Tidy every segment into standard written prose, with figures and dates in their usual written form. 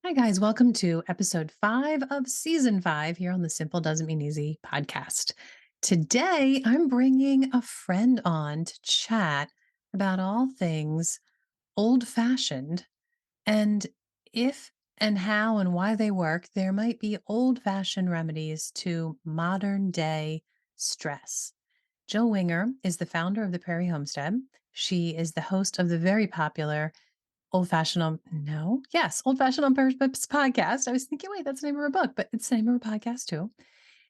Hi, guys. Welcome to episode 5 of season 5 here on the Simple Doesn't Mean Easy podcast. Today, I'm bringing a friend on to chat about all things old fashioned and if and how and why they work. There might be old fashioned remedies to modern day stress. Jill Winger is the founder of the Prairie Homestead. She is the host of the very popular Old-Fashioned on no? Yes, Old-Fashioned on Purpose podcast. I was thinking, "Wait, that's the name of her book," but it's the name of her podcast too.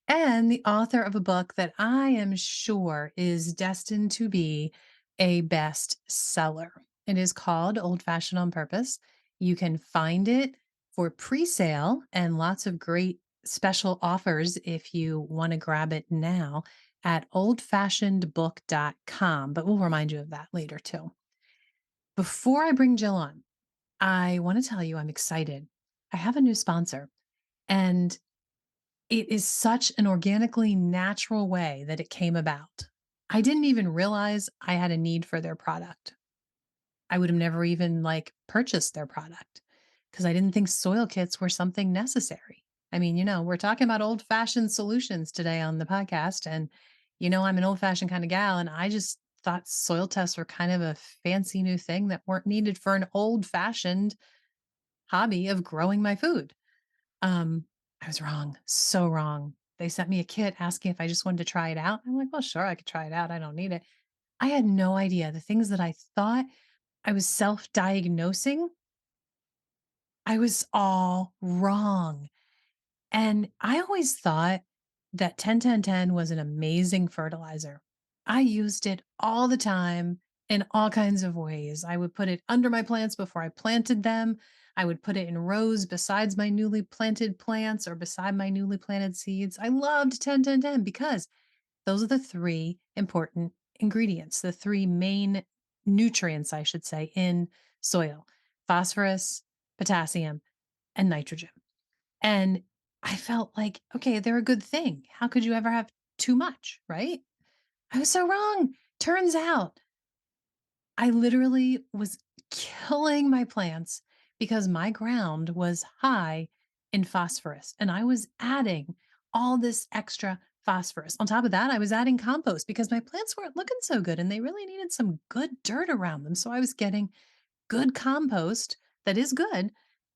And the author of a book that I am sure is destined to be a bestseller. It is called Old-Fashioned on Purpose. You can find it for pre-sale and lots of great special offers if you wanna grab it now at oldfashionedbook.com, but we'll remind you of that later too. Before I bring Jill on, I want to tell you I'm excited. I have a new sponsor, and it is such an organically natural way that it came about. I didn't even realize I had a need for their product. I would have never even purchased their product because I didn't think soil kits were something necessary. I mean, we're talking about old fashioned solutions today on the podcast. And, I'm an old fashioned kind of gal. And I just thought soil tests were kind of a fancy new thing that weren't needed for an old fashioned hobby of growing my food. Um, I was wrong, so wrong. They sent me a kit asking if I just wanted to try it out. I'm like, well, sure, I could try it out. I don't need it. I had no idea the things that I thought I was self diagnosing, I was all wrong. And I always thought that 10-10-10 was an amazing fertilizer. I used it all the time in all kinds of ways. I would put it under my plants before I planted them. I would put it in rows besides my newly planted plants or beside my newly planted seeds. I loved 10-10-10 because those are the three important ingredients, the three main nutrients, I should say, in soil: phosphorus, potassium, and nitrogen. And I felt like, okay, they're a good thing. How could you ever have too much, right? I was so wrong. Turns out I literally was killing my plants because my ground was high in phosphorus and I was adding all this extra phosphorus. On top of that, I was adding compost because my plants weren't looking so good and they really needed some good dirt around them. So I was getting good compost that is good,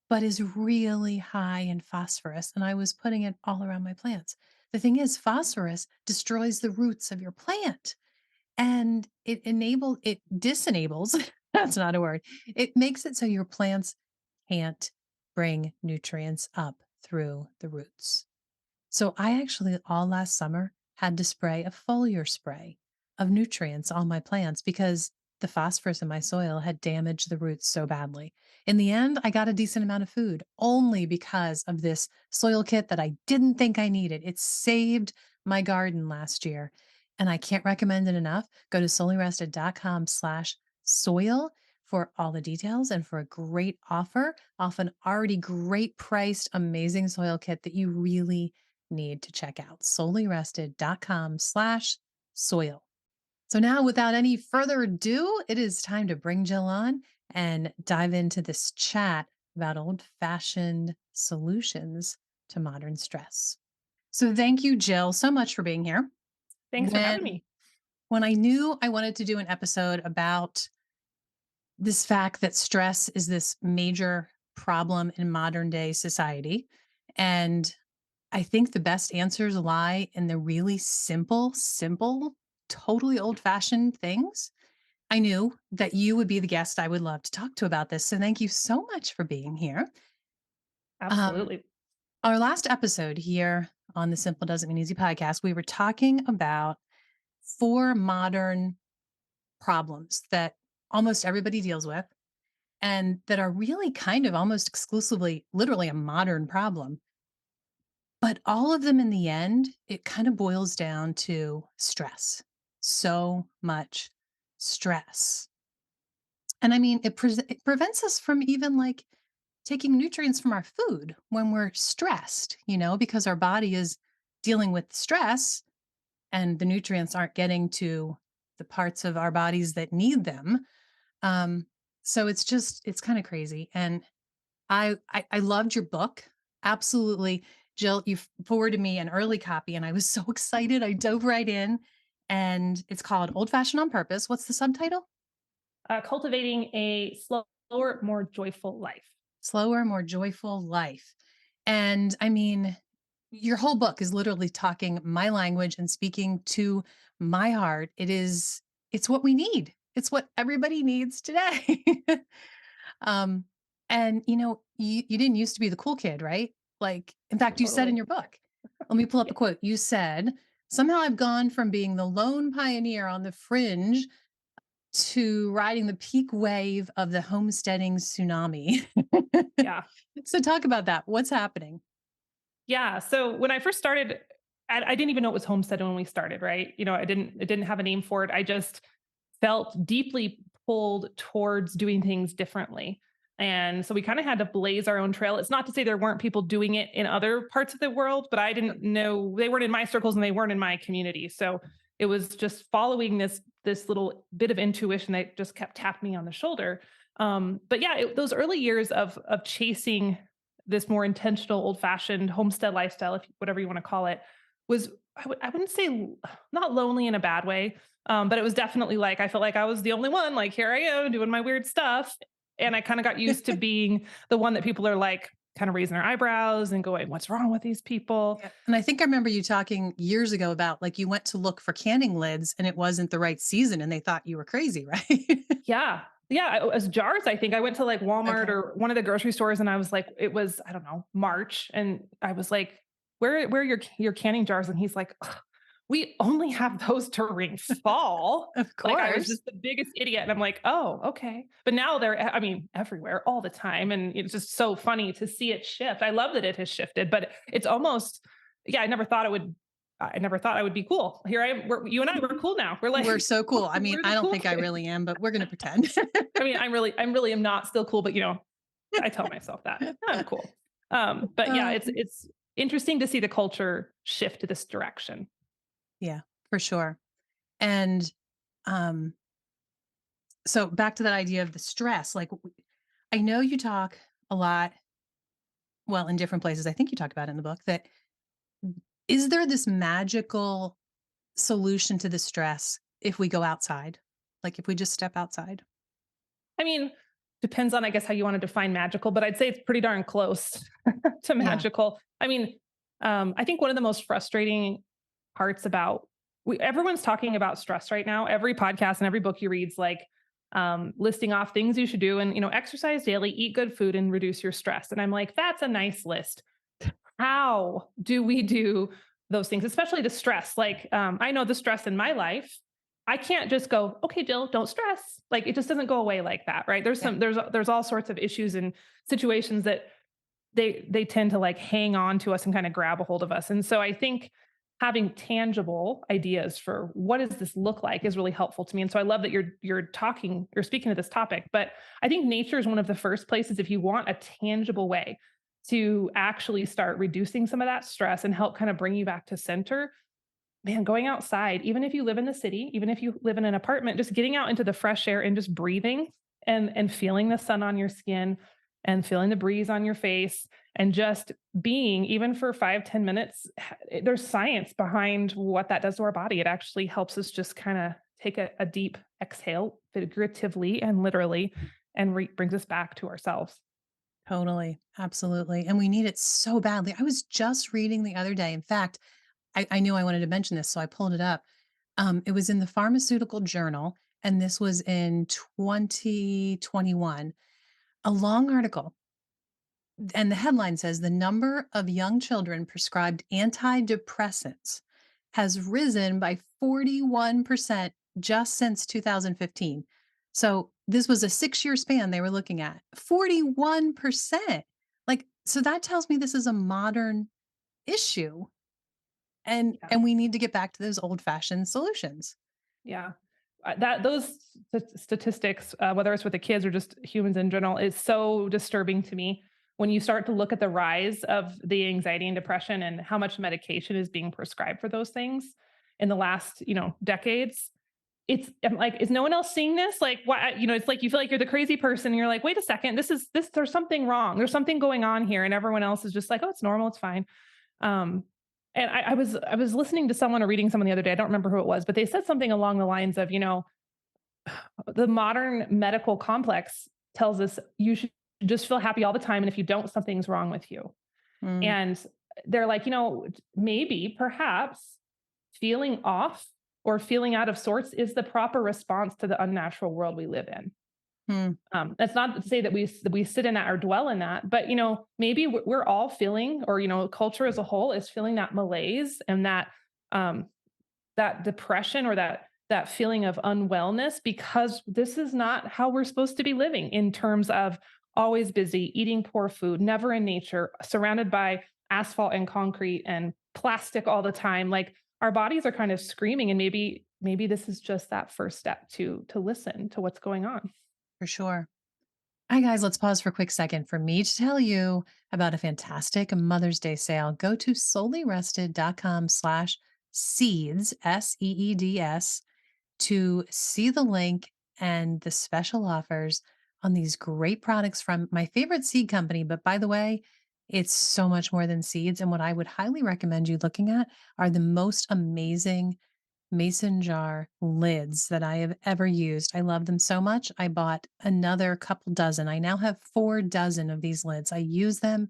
but is really high in phosphorus. And I was putting it all around my plants. The thing is, phosphorus destroys the roots of your plant and it disenables, that's not a word. It makes it so your plants can't bring nutrients up through the roots. So I actually all last summer had to spray a foliar spray of nutrients on my plants because the phosphorus in my soil had damaged the roots so badly. In the end, I got a decent amount of food only because of this soil kit that I didn't think I needed. It saved my garden last year. And I can't recommend it enough. Go to solelyrested.com/soil for all the details and for a great offer off an already great priced, amazing soil kit that you really need to check out. Solelyrested.com/soil. So now, without any further ado, it is time to bring Jill on and dive into this chat about old fashioned solutions to modern stress. So thank you, Jill, so much for being here. Thanks for having When me. when I knew I wanted to do an episode about this fact that stress is this major problem in modern day society, and I think the best answers lie in the really simple, totally old fashioned things. I knew that you would be the guest I would love to talk to about this. So thank you so much for being here. Um, Absolutely. our last episode here on the Simple Doesn't Mean Easy podcast, we were talking about four modern problems that almost everybody deals with and that are really kind of almost exclusively, literally a modern problem. But all of them in the end, it kind of boils down to stress. So much stress. And I mean, it prevents us from even taking nutrients from our food when we're stressed, because our body is dealing with stress and the nutrients aren't getting to the parts of our bodies that need them. Um, so it's kind of crazy. And I loved your book. Absolutely. Jill, you forwarded me an early copy and I was so excited. I dove right in and it's called Old Fashioned on Purpose. What's the subtitle? Cultivating a slower, more joyful life. Slower, More Joyful Life. And I mean, your whole book is literally talking my language and speaking to my heart. It's what we need. It's what everybody needs today. um, and you didn't used to be the cool kid, right? Like, in fact, you said in Totally. your book, let me pull up Yeah. a quote. You said, somehow I've gone from being the lone pioneer on the fringe to riding the peak wave of the homesteading tsunami. Yeah. So talk about that. What's happening? Yeah. So when I first started, I didn't even know it was homestead when we started, right? It didn't have a name for it. I just felt deeply pulled towards doing things differently. And so we kind of had to blaze our own trail. It's not to say there weren't people doing it in other parts of the world, but I didn't know they weren't in my circles and they weren't in my community. So it was just following this little bit of intuition that just kept tapping me on the shoulder. But yeah, those early years of chasing this more intentional, old fashioned homestead lifestyle, if whatever you want to call it, was I wouldn't say not lonely in a bad way, but it was definitely like I felt like I was the only one. Like here I am doing my weird stuff, and I kind of got used to being the one that people are like kind of raising their eyebrows and going, "What's wrong with these people?" Yeah. And I think I remember you talking years ago about like you went to look for canning lids and it wasn't the right season and they thought you were crazy, right? Yeah. Yeah, as jars, I think I went to like Walmart Okay. or one of the grocery stores and I was like, it was, I don't know, March. And I was like, where are your canning jars? And he's like, "Ugh, we only have those during fall." Of Like I was course. just the biggest idiot. And I'm like, oh, okay. But now they're, I mean, everywhere all the time. And it's just so funny to see it shift. I love that it has shifted, but it's almost, yeah, I never thought I would be cool. Here I am. You and I, we're cool now. We're We're like, so cool. I mean, we're the I don't cool think I kids. really am, but we're going to pretend. I mean, I'm really am not still cool, but I tell myself that I'm cool. But yeah, Uh, it's interesting to see the culture shift to this direction. yeah, for sure. And um so back to that idea of the stress, like I know you talk a lot, well, in different places. I think you talk about it in the book that is there this magical solution to the stress if we go outside? Like if we just step outside? I mean, depends on I guess how you want to define magical, but I'd say it's pretty darn close to Yeah. magical. I mean, I think one of the most frustrating parts about everyone's talking about stress right now. Every podcast and every book you read's like listing off things you should do and exercise daily, eat good food, and reduce your stress. And I'm like, that's a nice list. How do we do those things, especially the stress? Like, I know the stress in my life. I can't just go, okay, Jill, don't stress. Like, it just doesn't go away like that, right? Yeah. There's all sorts of issues and situations that they tend to like hang on to us and kind of grab a hold of us. And so I think having tangible ideas for what does this look like is really helpful to me. And so I love that you're speaking to this topic. But I think nature is one of the first places if you want a tangible way to actually start reducing some of that stress and help kind of bring you back to center. Man, going outside, even if you live in the city, even if you live in an apartment, just getting out into the fresh air and just breathing and feeling the sun on your skin and feeling the breeze on your face and just being even for 5-10 minutes, there's science behind what that does to our body. It actually helps us just kind of take a deep exhale figuratively and literally and brings us back to ourselves. Totally. Absolutely. And we need it so badly. I was just reading the other day. In fact, I knew I wanted to mention this, so I pulled it up. It was in the Pharmaceutical Journal, and this was in 2021. A long article. And the headline says the number of young children prescribed antidepressants has risen by 41% just since 2015. So this was a 6-year span they were looking at. 41%. Like, so that tells me this is a modern issue Yeah. and we need to get back to those old-fashioned solutions. Yeah. That those statistics, whether it's with the kids or just humans in general, is so disturbing to me when you start to look at the rise of the anxiety and depression and how much medication is being prescribed for those things in the last, decades. I'm like, is no one else seeing this? Like, why? It's like you feel like you're the crazy person. And you're like, wait a second, this. There's something wrong. There's something going on here, and everyone else is just like, oh, it's normal, it's fine. Um, and I was listening to someone or reading someone the other day. I don't remember who it was, but they said something along the lines of, the modern medical complex tells us you should just feel happy all the time, and if you don't, something's wrong with you. Mm, And they're like, maybe, perhaps, feeling off or feeling out of sorts is the proper response to the unnatural world we live in. mm, That's not to say that we sit in that or dwell in that, but maybe we're all feeling, or culture as a whole is feeling that malaise and um, that depression, or that feeling of unwellness, because this is not how we're supposed to be living, in terms of always busy, eating poor food, never in nature, surrounded by asphalt and concrete and plastic all the time. Like, our bodies are kind of screaming, and maybe this is just that first step to listen to what's going on. for sure. Hi, guys. Let's pause for a quick second for me to tell you about a fantastic Mother's Day sale. Go to solelyrested.com/seeds, SEEDS, to see the link and the special offers on these great products from my favorite seed company. But by the way, it's so much more than seeds. And what I would highly recommend you looking at are the most amazing mason jar lids that I have ever used. I love them so much. I bought another couple dozen. I now have 4 dozen of these lids. I use them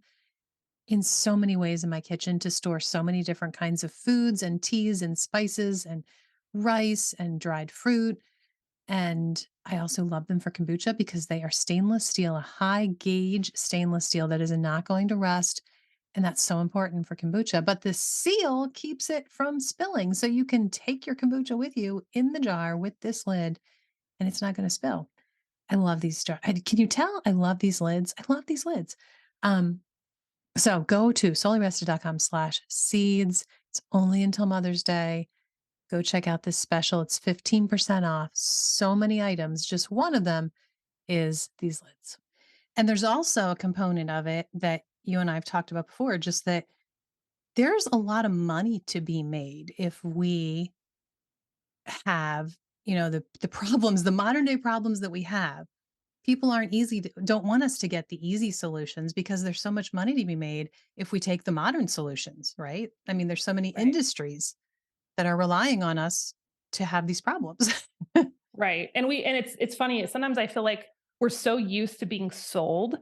in so many ways in my kitchen to store so many different kinds of foods and teas and spices and rice and dried fruit. And I also love them for kombucha because they are stainless steel, a high gauge stainless steel that is not going to rust. And that's so important for kombucha. But the seal keeps it from spilling. So you can take your kombucha with you in the jar with this lid and it's not going to spill. I love these jar. Can you tell? I love these lids. I love these lids. Um, so go to solarrested.com/seeds. It's only until Mother's Day. Go check out this special. It's 15% off. So many items. Just one of them is these lids. And there's also a component of it that you and I have talked about before, just that there's a lot of money to be made if we have, the problems, the modern day problems that we have. People aren't easy to, don't want us to get the easy solutions because there's so much money to be made if we take the modern solutions, right? I mean, there's so many Right. industries that are relying on us to have these problems. Right. And it's funny. Sometimes I feel like we're so used to being sold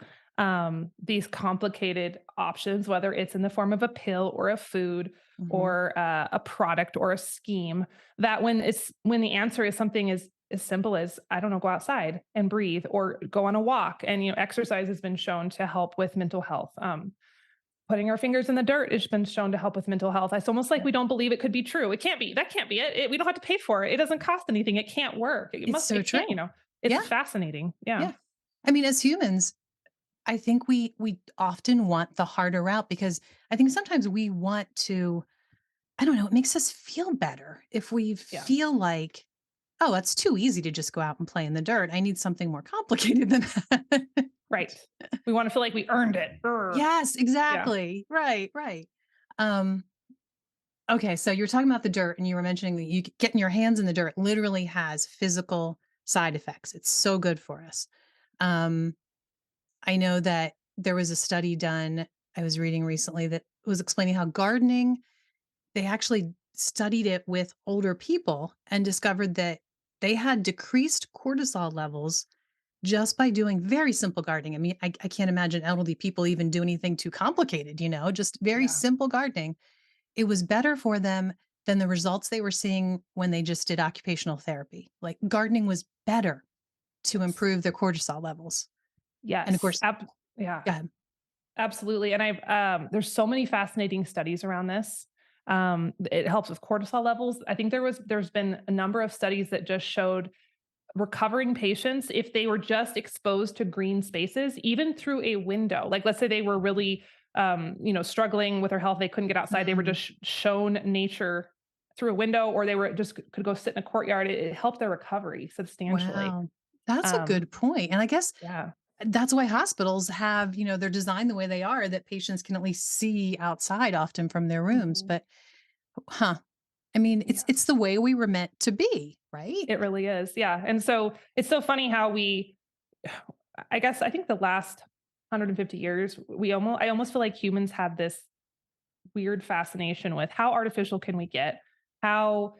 these complicated options, whether it's in the form of a pill or a food Mhm. or a product or a scheme, that when the answer is something as simple as, I don't know, go outside and breathe, or go on a walk. And exercise has been shown to help with mental health. Putting our fingers in the dirt has been shown to help with mental health. It's almost like Yeah. we don't believe it could be true. It can't be. That can't be it. We don't have to pay for it. It doesn't cost anything. It can't work. It It's must. so It can't. true. It's Yeah. fascinating. Yeah. Yeah. I mean, as humans, I think we often want the harder route because I think sometimes we want to, I don't know, it makes us feel better if we Yeah. feel like, oh, that's too easy to just go out and play in the dirt. I need something more complicated than that. Right. We want to feel like we earned it. Urgh. Yes, Yeah. exactly. Right, right. Um, okay, so you're talking about the dirt and you were mentioning that getting your hands in the dirt literally has physical side effects. It's so good for us. Um, I know that there was a study done I was reading recently that was explaining how gardening, they actually studied it with older people and discovered that they had decreased cortisol levels just by doing very simple gardening. I mean, I can't imagine elderly people even do anything too complicated, just very Yeah. simple gardening. It was better for them than the results they were seeing when they just did occupational therapy. Like gardening was better to Yes. improve their cortisol levels. And of Yes. course, Yeah. go ahead. Absolutely. And there's so many fascinating studies around this. It helps with cortisol levels. I think there's been a number of studies that just showed recovering patients, if they were just exposed to green spaces, even through a window. Like, let's say they were really struggling with their health, they couldn't get outside, they were Mm, just shown nature through a window, or they were just could go sit in a courtyard. It helped their recovery substantially. wow. That's a um good point. And I guess yeah. that's why hospitals have, they're designed the way they are, that patients can at least see outside often from their rooms. Mhm. But, huh. I mean, Yeah. it's the way we were meant to be, right? It really is. Yeah. And so it's so funny how I guess I think the last 150 years, I almost feel like humans have this weird fascination with how artificial can we get? How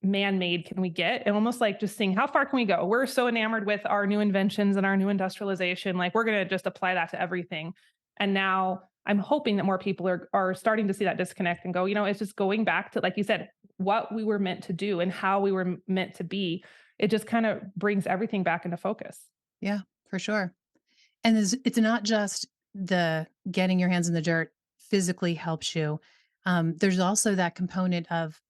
man-made can we get? And almost like just seeing how far can we go? We're so enamored with our new inventions and our new industrialization, like we're going to just apply that to everything. And now I'm hoping that more people are starting to see that disconnect and go, it's just going back to, like you said, what we were meant to do and how we were meant to be. It just kind of brings everything back into focus. Yeah, for sure. And it's not just the getting your hands in the dirt physically helps you. There's also that component of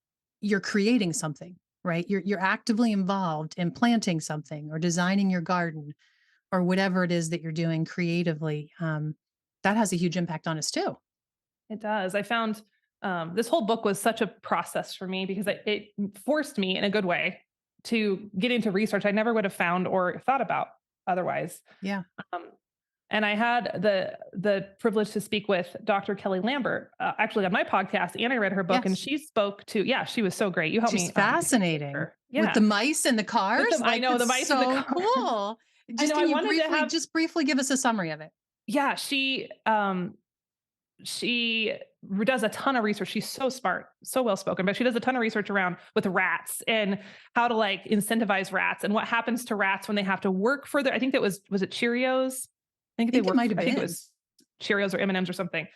you're creating something, right? You're actively involved in planting something or designing your garden or whatever it is that you're doing creatively. That has a huge impact on us too. It does. I found this whole book was such a process for me because it forced me in a good way to get into research I never would have found or thought about otherwise. Yeah. Um, and I had the privilege to speak with Dr. Kelly Lambert, actually on my podcast, and I read her book, and Yes. she spoke to. Yeah, she was so great. You helped She's me get fascinating her. with the Yeah, mice and the with cars. them, I Like know the that's mice in the so car. cool. I Just know. can I you wanted to have. briefly give us a summary of it? Yeah, she does a ton of research. She's so smart, so well spoken, but she does a ton of research around with rats and how to like incentivize rats and what happens to rats when they have to work for their. I think that was it Cheerios. I think it might have I think it been. was Cheerios or M&Ms or something.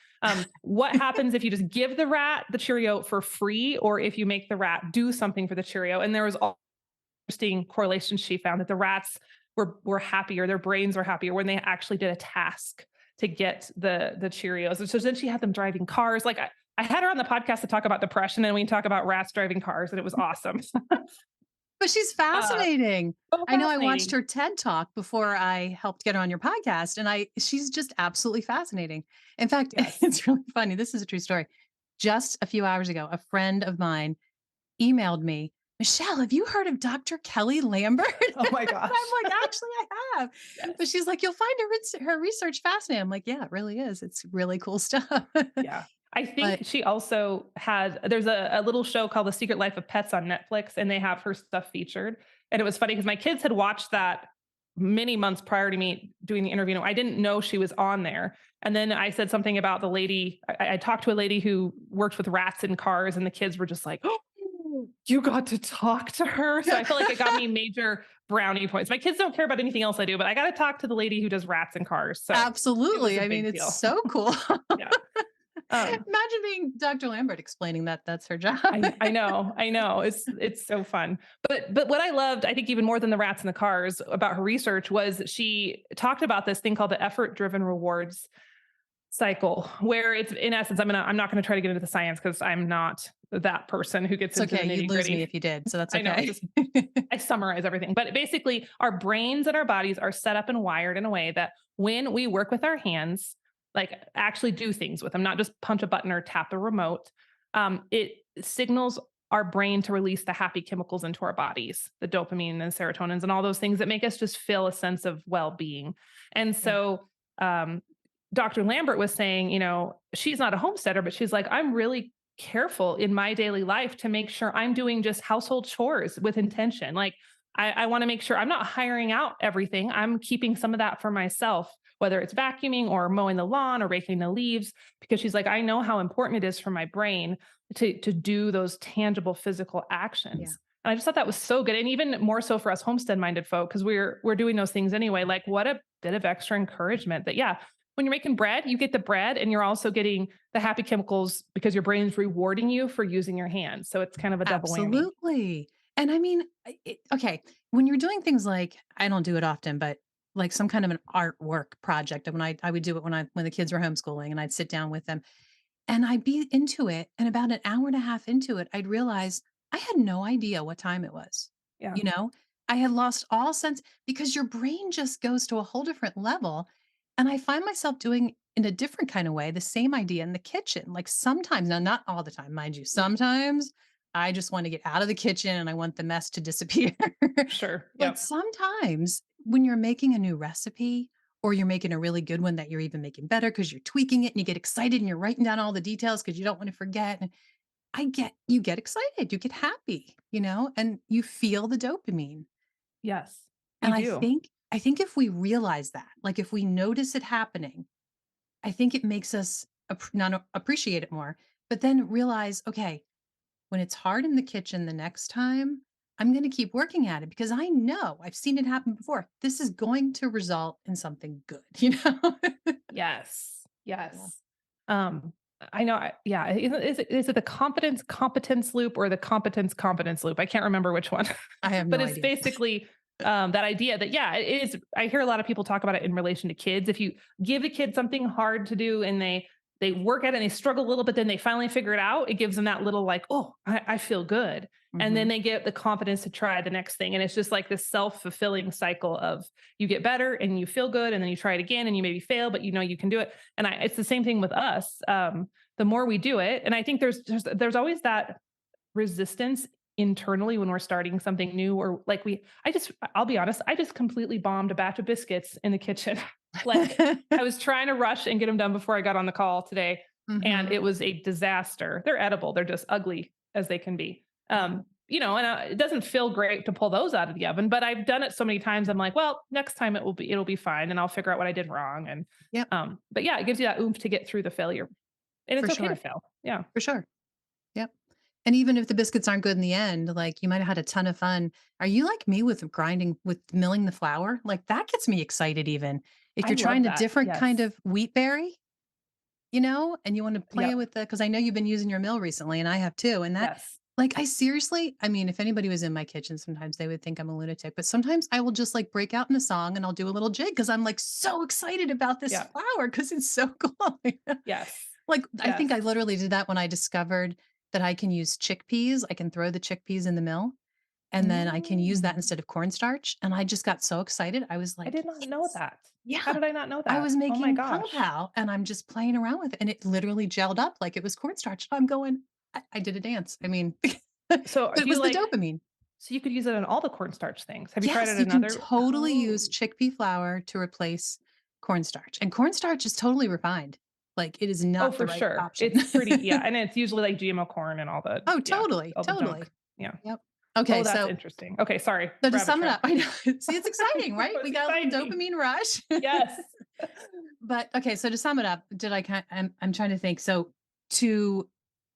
What happens if you just give the rat the Cheerio for free, or if you make the rat do something for the Cheerio? And there was all interesting correlations she found that the rats were happier, their brains were happier when they actually did a task to get the Cheerios. And so then she had them driving cars. Like I had her on the podcast to talk about depression, and we talk about rats driving cars, and it was awesome. But she's uh, fascinating. so I know I watched fascinating. her TED Talk before I helped get her on your podcast, and she's just absolutely fascinating. In fact, Yes. it's really funny. This is a true story. Just a few hours ago, a friend of mine emailed me, "Michelle, have you heard of Dr. Kelly Lambert?" Oh my And gosh. I'm like, "Actually, I have." But Yes. she's like, "You'll find her research fascinating." I'm like, "Yeah, it really is. It's really cool stuff." Yeah. I But think she also there's a little show called The Secret Life of Pets on Netflix, and they have her stuff featured. And it was funny because my kids had watched that many months prior to me doing the interview. I didn't know she was on there. And then I said something about the lady. I talked to a lady who worked with rats in cars, and the kids were just like, "Oh, you got to talk to her." So I feel like it got me major brownie points. My kids don't care about anything else I do, but I got to talk to the lady who does rats in cars. So it was absolutely. a I mean, big it's deal. so cool. Yeah. Um, Imagine being Dr. Lambert explaining that that's her job. I know. It's so fun. But what I loved, I think even more than the rats in the cars about her research was she talked about this thing called the effort driven rewards cycle, where it's in essence, I'm not going to try to get into the science because I'm not that person who gets It's into the okay. You'd nitty lose me gritty. if you did, so that's I know. okay. Just I summarize everything. But basically, our brains and our bodies are set up and wired in a way that when we work with our hands, like actually do things with them, not just punch a button or tap a remote, it signals our brain to release the happy chemicals into our bodies, the dopamine and serotonins and all those things that make us just feel a sense of well being. And Yeah, so, Dr. Lambert was saying, she's not a homesteader, but she's like, I'm really careful in my daily life to make sure I'm doing just household chores with intention. Like I want to make sure I'm not hiring out everything. I'm keeping some of that for myself, whether it's vacuuming or mowing the lawn or raking the leaves, because she's like, I know how important it is for my brain to do those tangible physical yeah, actions. And I just thought that was so good. And even more so for us homestead minded folk, because we're doing those things anyway. Like what a bit of extra encouragement that, yeah, when you're making bread, you get the bread and you're also getting the happy chemicals because your brain's rewarding you for using your hands. So it's kind of a double whammy. absolutely. And I mean, okay, when you're doing things like I don't do it often, but like some kind of an artwork project, and I would do it when the kids were homeschooling, and I'd sit down with them and I'd be into it, and about an hour and a half into it, I'd realize I had no idea what time it was. Yeah. You know, I had lost all sense because your brain just goes to a whole different level. And I find myself doing in a different kind of way the same idea in the kitchen. Like sometimes, now not all the time, mind you, Yeah. sometimes I just want to get out of the kitchen and I want the mess to disappear. Sure. But Yep. sometimes when you're making a new recipe or you're making a really good one that you're even making better because you're tweaking it and you get excited and you're writing down all the details because you don't want to forget. you get excited, you get happy, and you feel the dopamine. Yes, you And do. I think if we realize that, like if we notice it happening, I think it makes us not appreciate it more, but then realize, okay, when it's hard in the kitchen the next time, I'm going to keep working at it because I know I've seen it happen before. This is going to result in something good, you know? Yes. Yeah. Yes. Um, I know. Yeah. Is it the confidence competence loop or the competence competence loop? I can't remember which one, I have but no it's idea. basically that idea that, yeah, it is. I hear a lot of people talk about it in relation to kids. If you give a kid something hard to do and they work at it and they struggle a little, but then they finally figure it out, it gives them that little like, oh, I feel good. And then Mhm. they get the confidence to try the next thing. And it's just like this self fulfilling cycle of you get better and you feel good. And then you try it again and you maybe fail, but you know you can do it. And it's the same thing with us. The more we do it, and I think there's always that resistance internally when we're starting something new or like I'll be honest, I just completely bombed a batch of biscuits in the kitchen. Like I was trying to rush and get them done before I got on the call today, and Mhm. it was a disaster. They're edible, they're just ugly as they can be. Yeah. It doesn't feel great to pull those out of the oven, but I've done it so many times. I'm like, well, next time it'll be fine, and I'll figure out what I did wrong. And Yep. but yeah, it gives you that oomph to get through the failure, and For it's okay to sure. fail. Yeah, For sure. Yep. And even if the biscuits aren't good in the end, like, you might have had a ton of fun. Are you like me with milling the flour? Like, that gets me excited even. If I you're love trying a that. different kind Yes, of wheat berry, and you wanna play yep, with because I know you've been using your mill recently, and I have too, and that yes. like, I mean, if anybody was in my kitchen, sometimes they would think I'm a lunatic, but sometimes I will just, like, break out in a song, and I'll do a little jig because 'cause I'm, like, so excited about this Yeah. flour because it's so cool. Yes. Like, I think Yes. I literally did that when I discovered that I can use chickpeas. I can throw the chickpeas in the mill, and then I can use that Mm. instead of cornstarch, and I just got so excited. I was I like, did not know "Yes." that. How Yeah. did I not know I that? was Oh my making pow gosh. pow, and I'm just playing around with it, and it literally gelled up like it was cornstarch. I'm going, I did a dance. I mean, but So it do you was the like dopamine. so you could use it on all the cornstarch things. Have you tried Yes, it you can another totally Oh. use chickpea flour to replace cornstarch, and cornstarch is totally refined. Like, it is Oh, not the for right sure. option. It's pretty yeah, and it's usually like GMO corn and Oh, totally, all the junk. totally. Yeah. Yep. Oh, Okay, that's so interesting. Okay, sorry. so to Rabbit sum it trail. up, I know, see, it's exciting, right? We It's got a little exciting. dopamine rush. Yes. But, okay, so to sum it up, did I kind I'm trying to think. So, to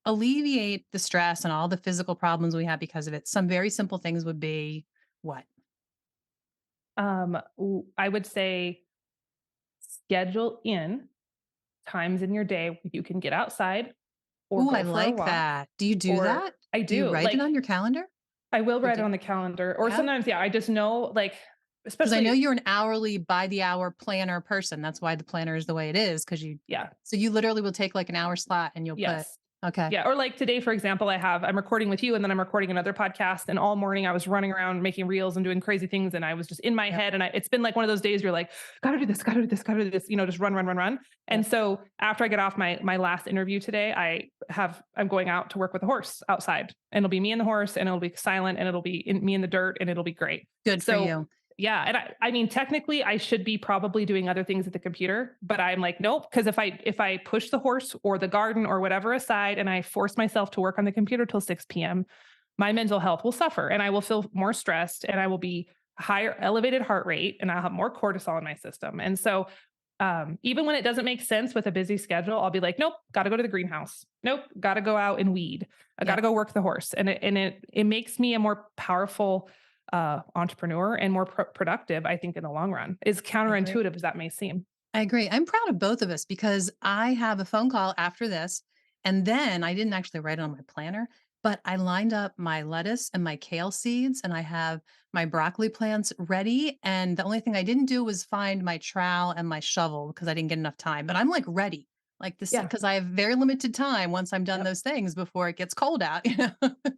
alleviate the stress and all the physical problems we have because of it, some very simple things would be what? I would say schedule in times in your day where you can get outside or Ooh, I go for a like walk, that. Do you do or that? I Do you do, write it on like, your calendar? I will Or write it do on the calendar, or Yeah? sometimes, yeah, I just know, like, Because I know especially you're an hourly, by the hour planner person. That's why the planner is the way it is. Because yeah, you literally will take, like, an hour slot and you'll put yes. okay. Yeah, or like today, for example, I'm recording with you and then I'm recording another podcast, and all morning I was running around making reels and doing crazy things, and I was just in my Yep, head, and it's been like one of those days you're like, "Gotta do this, gotta do this, gotta do this," just run, run, run, run. And yep. so after I get off my last interview today, I'm going out to work with a horse outside, and it'll be me and the horse, and it'll be silent, and it'll be me in the dirt, and it'll be great. Good for So you. yeah, and I mean, technically, I should be probably doing other things at the computer, but I'm like, nope, because if I push the horse or the garden or whatever aside, and I force myself to work on the computer till 6 p.m., my mental health will suffer, and I will feel more stressed, and I will be higher, elevated heart rate, and I'll have more cortisol in my system. And so, even when it doesn't make sense with a busy schedule, I'll be like, nope, got to go to the greenhouse. Nope, got to go out and weed. I got to Yep, go work the horse, and it makes me a more powerful entrepreneur and more productive, I think, in the long run. As I agree. counterintuitive as that may seem. I agree. I'm proud of both of us because I have a phone call after this. And then I didn't actually write it on my planner, but I lined up my lettuce and my kale seeds, and I have my broccoli plants ready. And the only thing I didn't do was find my trowel and my shovel because I didn't get enough time. But I'm like ready, like this, Yeah. because I have very limited time once I'm done Yep. those things before it gets cold out.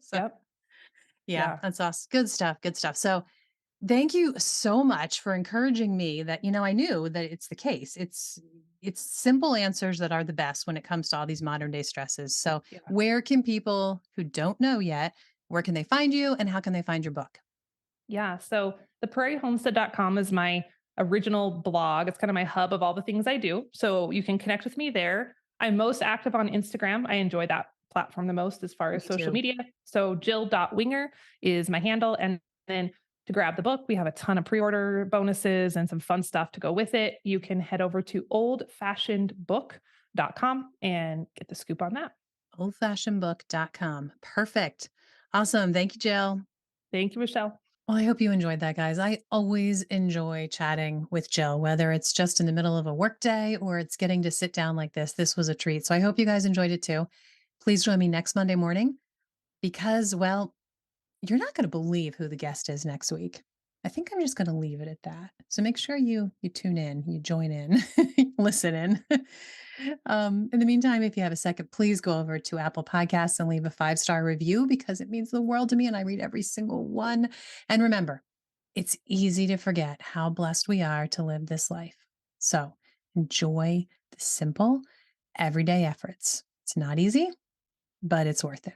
So Yep. yeah, Yeah. that's awesome. Good stuff. Good stuff. So thank you so much for encouraging me that, I knew that it's the case. It's simple answers that are the best when it comes to all these modern day stresses. So, Yeah. where can people who don't know yet, where can they find you and how can they find your book? Yeah. So the prairiehomestead.com is my original blog. It's kind of my hub of all the things I do. So you can connect with me there. I'm most active on Instagram. I enjoy that platform the most as far as Me social too. media. So Jill.Winger is my handle. And then to grab the book, we have a ton of pre-order bonuses and some fun stuff to go with it. You can head over to oldfashionedbook.com and get the scoop on that. Oldfashionedbook.com. Perfect. Awesome. Thank you, Jill. Thank you, Michelle. Well, I hope you enjoyed that, guys. I always enjoy chatting with Jill, whether it's just in the middle of a workday or it's getting to sit down like this. This was a treat. So I hope you guys enjoyed it too. Please join me next Monday morning because, well, you're not going to believe who the guest is next week. I think I'm just going to leave it at that. So make sure you tune in, you join in, listen in. In the meantime, if you have a second, please go over to Apple Podcasts and leave a 5-star review because it means the world to me and I read every single one. And remember, it's easy to forget how blessed we are to live this life. So enjoy the simple, everyday efforts. It's not easy, but it's worth it.